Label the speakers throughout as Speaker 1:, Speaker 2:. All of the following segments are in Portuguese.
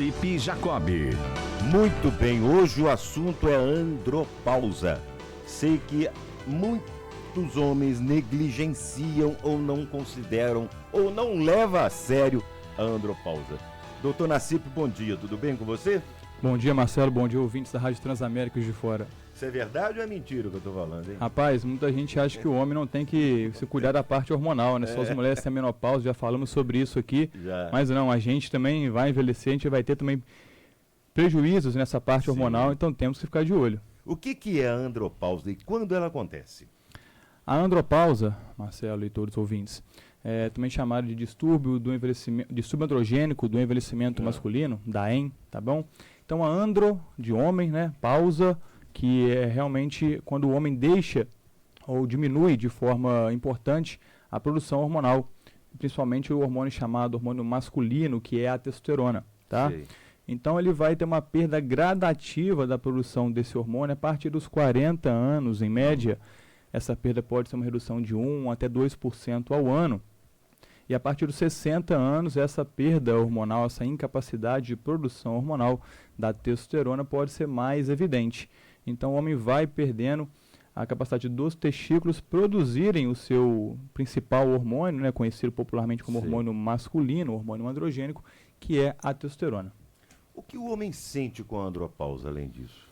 Speaker 1: Felipe Jacobi.
Speaker 2: Muito bem, hoje o assunto é andropausa. Sei que muitos homens negligenciam ou não consideram ou não levam a sério a andropausa. Doutor Nassip, bom dia, tudo bem com você?
Speaker 3: Bom dia, Marcelo, bom dia, ouvintes da Rádio Transamérica de Fora.
Speaker 2: Isso é verdade ou é mentira o que eu tô falando, hein?
Speaker 3: Rapaz, muita gente acha que o homem não tem que se cuidar da parte hormonal, né? Só as mulheres têm a menopausa, já falamos sobre isso aqui.
Speaker 2: Já.
Speaker 3: Mas não, a gente também vai envelhecer, a gente vai ter também prejuízos nessa parte
Speaker 2: Sim.
Speaker 3: hormonal, então temos que ficar de olho.
Speaker 2: O que é a andropausa e quando ela acontece?
Speaker 3: A andropausa, Marcelo e todos os ouvintes, é também chamada de distúrbio do envelhecimento, distúrbio androgênico do envelhecimento masculino, DAEM, tá bom? Então a andro, de homem, né? Pausa, que é realmente quando o homem deixa ou diminui de forma importante a produção hormonal, principalmente o hormônio chamado hormônio masculino, que é a testosterona, tá?
Speaker 2: Sei.
Speaker 3: Então ele vai ter uma perda gradativa da produção desse hormônio a partir dos 40 anos, em média. Essa perda pode ser uma redução de 1 até 2% ao ano. E a partir dos 60 anos, essa perda hormonal, essa incapacidade de produção hormonal da testosterona pode ser mais evidente. Então o homem vai perdendo a capacidade dos testículos produzirem o seu principal hormônio, né, conhecido popularmente como
Speaker 2: Sim.
Speaker 3: hormônio masculino, hormônio androgênico, que é a testosterona.
Speaker 2: O que o homem sente com a andropausa além disso?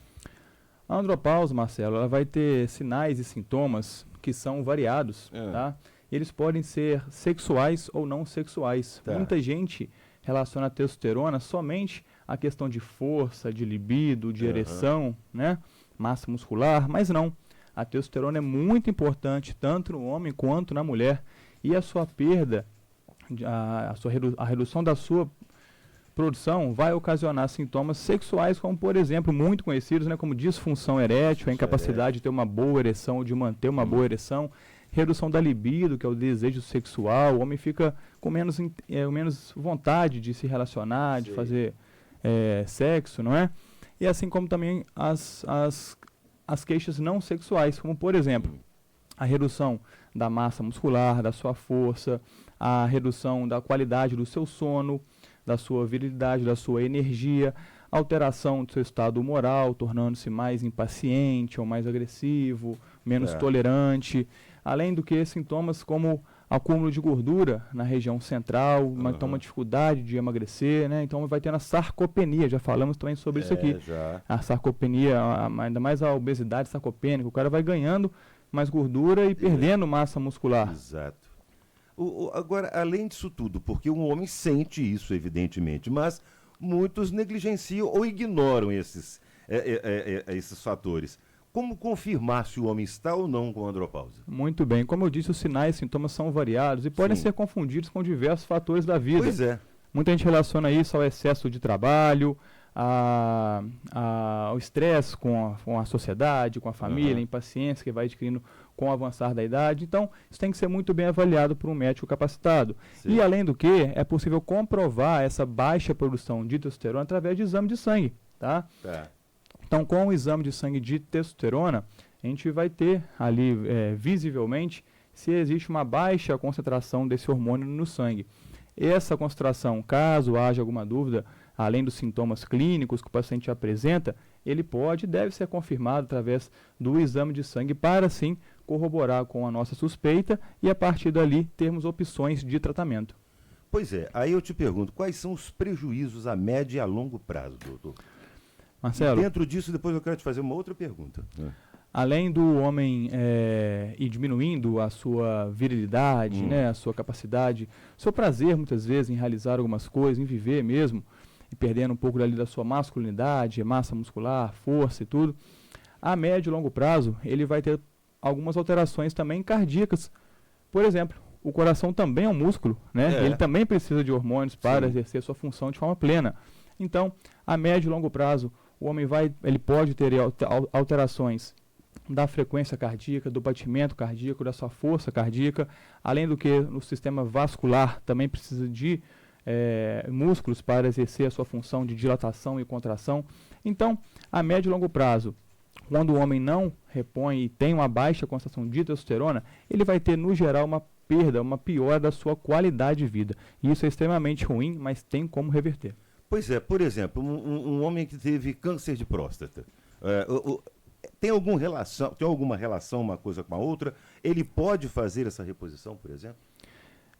Speaker 3: A andropausa, Marcelo, ela vai ter sinais e sintomas que são variados, tá? Eles podem ser sexuais ou não sexuais.
Speaker 2: Tá.
Speaker 3: Muita gente relaciona a testosterona somente à questão de força, de libido, de ereção, né? Massa muscular, mas não. A testosterona é muito importante tanto no homem quanto na mulher. E a sua perda, a redução da sua produção vai ocasionar sintomas sexuais, como por exemplo, muito conhecidos, né, como disfunção erétil, a incapacidade de ter uma boa ereção ou de manter uma boa ereção, redução da libido, que é o desejo sexual, o homem fica com menos vontade de se relacionar, de fazer sexo, não é? E assim como também as queixas não sexuais, como por exemplo, a redução da massa muscular, da sua força, a redução da qualidade do seu sono, da sua virilidade, da sua energia, alteração do seu estado moral, tornando-se mais impaciente ou mais agressivo, menos tolerante, além do que sintomas como acúmulo de gordura na região central, então uma dificuldade de emagrecer, né? Então vai tendo a sarcopenia, já falamos também sobre isso aqui.
Speaker 2: Já.
Speaker 3: A sarcopenia, ainda mais a obesidade sarcopênica, o cara vai ganhando mais gordura e perdendo massa muscular.
Speaker 2: Exato. Agora, além disso tudo, porque um homem sente isso, evidentemente, mas muitos negligenciam ou ignoram esses fatores. Como confirmar se o homem está ou não com andropausa?
Speaker 3: Muito bem. Como eu disse, os sinais e sintomas são variados e podem ser confundidos com diversos fatores da vida.
Speaker 2: Pois é.
Speaker 3: Muita gente relaciona isso ao excesso de trabalho, ao estresse com a sociedade, com a família, a impaciência que vai adquirindo com o avançar da idade. Então, isso tem que ser muito bem avaliado por um médico capacitado.
Speaker 2: Sim.
Speaker 3: E, além do que, é possível comprovar essa baixa produção de testosterona através de exame de sangue, tá? Então, com o exame de sangue de testosterona, a gente vai ter ali, visivelmente, se existe uma baixa concentração desse hormônio no sangue. Essa concentração, caso haja alguma dúvida, além dos sintomas clínicos que o paciente apresenta, ele pode e deve ser confirmado através do exame de sangue para, sim, corroborar com a nossa suspeita e, a partir dali, termos opções de tratamento.
Speaker 2: Pois é, aí eu te pergunto, quais são os prejuízos a médio e a longo prazo, doutor?
Speaker 3: Marcelo,
Speaker 2: E dentro disso, depois eu quero te fazer uma outra pergunta.
Speaker 3: além do homem ir diminuindo a sua virilidade, né, a sua capacidade, seu prazer muitas vezes em realizar algumas coisas, em viver mesmo, e perdendo um pouco da sua masculinidade, massa muscular, força e tudo, a médio e longo prazo ele vai ter algumas alterações também cardíacas. Por exemplo, o coração também é um músculo, né? Ele também precisa de hormônios para exercer sua função de forma plena. Então, a médio e longo prazo, o homem ele pode ter alterações da frequência cardíaca, do batimento cardíaco, da sua força cardíaca, além do que no sistema vascular também precisa de músculos para exercer a sua função de dilatação e contração. Então, a médio e longo prazo, quando o homem não repõe e tem uma baixa concentração de testosterona, ele vai ter, no geral, uma perda, uma piora da sua qualidade de vida. E isso é extremamente ruim, mas tem como reverter.
Speaker 2: Pois é, por exemplo, um homem que teve câncer de próstata, tem alguma relação uma coisa com a outra? Ele pode fazer essa reposição, por exemplo?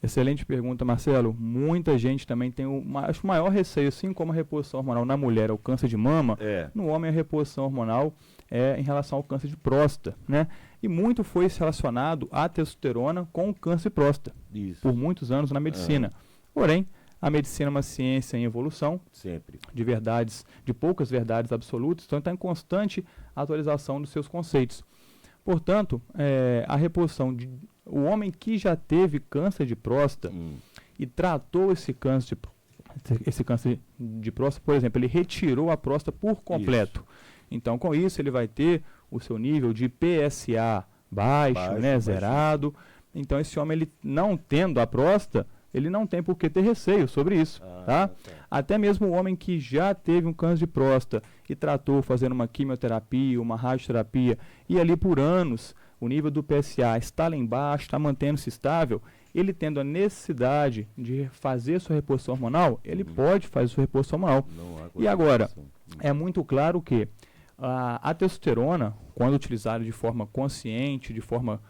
Speaker 3: Excelente pergunta, Marcelo. Muita gente também tem acho, o maior receio, assim como a reposição hormonal na mulher é o câncer de mama, no homem a reposição hormonal é em relação ao câncer de próstata, né? E muito foi relacionado à testosterona com o câncer de próstata, por muitos anos na medicina. Porém, a medicina é uma ciência em evolução,
Speaker 2: sempre,
Speaker 3: de poucas verdades absolutas, então está em constante atualização dos seus conceitos. Portanto, a reposição o homem que já teve câncer de próstata e tratou esse câncer de próstata, por exemplo, ele retirou a próstata por completo. Então, com isso, ele vai ter o seu nível de PSA baixo, né, zerado. Então, esse homem, ele não tendo a próstata, ele não tem por que ter receio sobre isso, tá? Até mesmo o homem que já teve um câncer de próstata e tratou fazendo uma quimioterapia, uma radioterapia, e ali por anos o nível do PSA está lá embaixo, está mantendo-se estável, ele tendo a necessidade de fazer sua reposição hormonal, ele pode fazer sua reposição hormonal. E agora, é muito claro que a testosterona, quando utilizada de forma consciente, de forma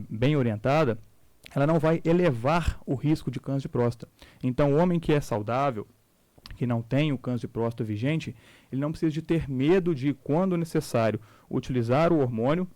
Speaker 3: bem orientada, ela não vai elevar o risco de câncer de próstata. Então, o homem que é saudável, que não tem o câncer de próstata vigente, ele não precisa de ter medo de, quando necessário, utilizar o hormônio,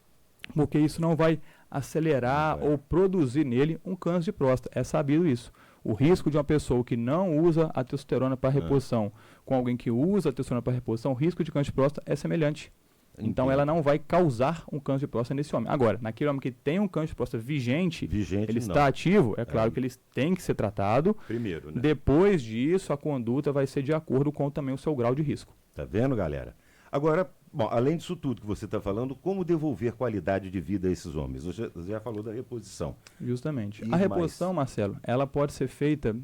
Speaker 3: porque isso não vai acelerar ou produzir nele um câncer de próstata. É sabido isso. O risco de uma pessoa que não usa a testosterona para reposição com alguém que usa a testosterona para reposição, o risco de câncer de próstata é semelhante. Então, ela não vai causar um câncer de próstata nesse homem. Agora, naquele homem que tem um câncer de próstata vigente ele está ativo, é claro que ele tem que ser tratado.
Speaker 2: Primeiro, né?
Speaker 3: Depois disso, a conduta vai ser de acordo com também o seu grau de risco.
Speaker 2: Tá vendo, galera? Agora, bom, além disso tudo que você está falando, como devolver qualidade de vida a esses homens? Você já falou da reposição.
Speaker 3: Justamente. A reposição, Marcelo, ela pode ser feita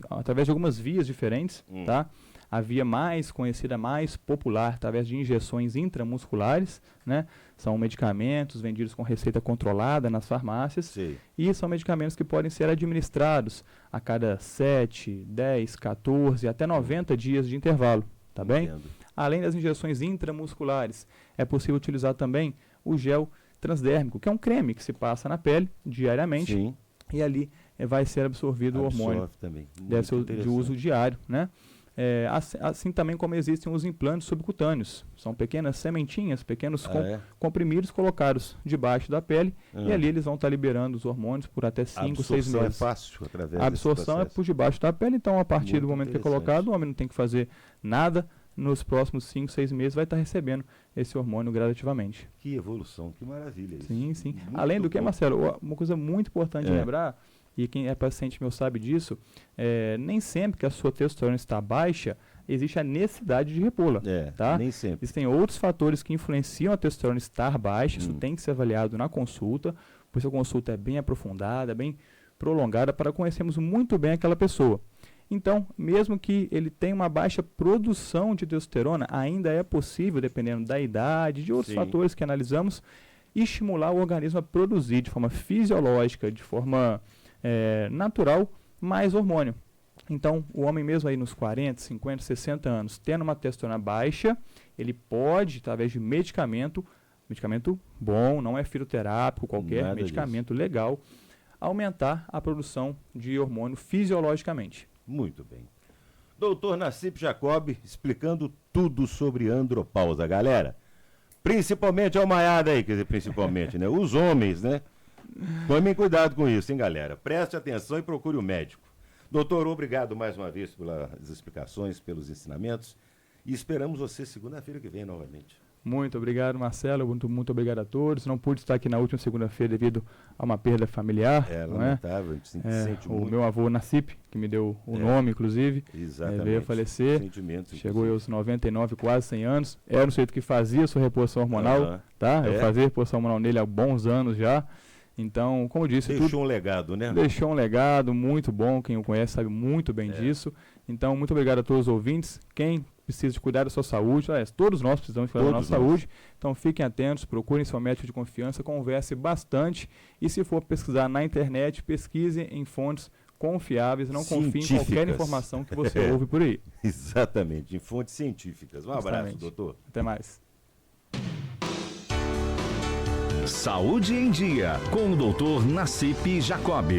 Speaker 3: através de algumas vias diferentes, tá? A via mais conhecida, mais popular, através de injeções intramusculares, né? São medicamentos vendidos com receita controlada nas farmácias.
Speaker 2: Sim.
Speaker 3: E são medicamentos que podem ser administrados a cada 7, 10, 14, até 90 dias de intervalo, tá bem? Além das injeções intramusculares, é possível utilizar também o gel transdérmico, que é um creme que se passa na pele diariamente.
Speaker 2: Sim.
Speaker 3: E ali vai ser absorvido o hormônio.
Speaker 2: Também.
Speaker 3: Deve ser de uso diário, né? Assim também como existem os implantes subcutâneos. São pequenas sementinhas, pequenos comprimidos colocados debaixo da pele e ali eles vão estar liberando os hormônios por até 5, 6 meses. A absorção
Speaker 2: é fácil através
Speaker 3: A absorção é por debaixo da pele, então a partir do momento que é colocado, o homem não tem que fazer nada. Nos próximos 5, 6 meses vai estar recebendo esse hormônio gradativamente.
Speaker 2: Que evolução, que maravilha isso.
Speaker 3: Sim, sim. Além do que, Marcelo, uma coisa muito importante lembrar, e quem é paciente meu sabe disso, nem sempre que a sua testosterona está baixa, existe a necessidade de repô-la. Tá?
Speaker 2: Nem sempre.
Speaker 3: Existem outros fatores que influenciam a testosterona estar baixa, isso tem que ser avaliado na consulta, pois a consulta é bem aprofundada, bem prolongada, para conhecermos muito bem aquela pessoa. Então, mesmo que ele tenha uma baixa produção de testosterona, ainda é possível, dependendo da idade, de outros fatores que analisamos, estimular o organismo a produzir de forma fisiológica, de forma natural, mais hormônio. Então, o homem mesmo aí nos 40, 50, 60 anos, tendo uma testosterona baixa, ele pode, através de medicamento bom, não é fitoterápico, qualquer medicamento legal, aumentar a produção de hormônio fisiologicamente.
Speaker 2: Muito bem. Doutor Nassip Jacob explicando tudo sobre andropausa, galera. Principalmente a almaiada aí, quer dizer, principalmente, né? Os homens, né? Tomem cuidado com isso, hein, galera? Preste atenção e procure o médico. Doutor, obrigado mais uma vez pelas explicações, pelos ensinamentos. E esperamos você segunda-feira que vem novamente.
Speaker 3: Muito obrigado, Marcelo. Muito obrigado a todos. Não pude estar aqui na última segunda-feira devido a uma perda familiar.
Speaker 2: Lamentável, a gente se sente muito.
Speaker 3: O meu avô Nassip, que me deu o nome, inclusive, veio a falecer. Chegou aos 99, quase 100 anos. Era um sujeito que fazia sua reposição hormonal, tá? Eu fazia reposição hormonal nele há bons anos já. Então, como eu disse...
Speaker 2: Deixou um legado, né?
Speaker 3: Deixou um legado muito bom. Quem o conhece sabe muito bem disso. Então, muito obrigado a todos os ouvintes. Quem precisa de cuidar da sua saúde, todos nós precisamos cuidar da nossa saúde, então fiquem atentos, procurem seu médico de confiança, converse bastante e se for pesquisar na internet, pesquise em fontes confiáveis, não confie em qualquer
Speaker 2: Científicas.
Speaker 3: informação que você ouve por aí.
Speaker 2: Exatamente, em fontes científicas. Um abraço,
Speaker 3: Justamente.
Speaker 2: doutor.
Speaker 3: Até mais.
Speaker 1: Saúde em Dia, com o Dr. Nassip Jacob.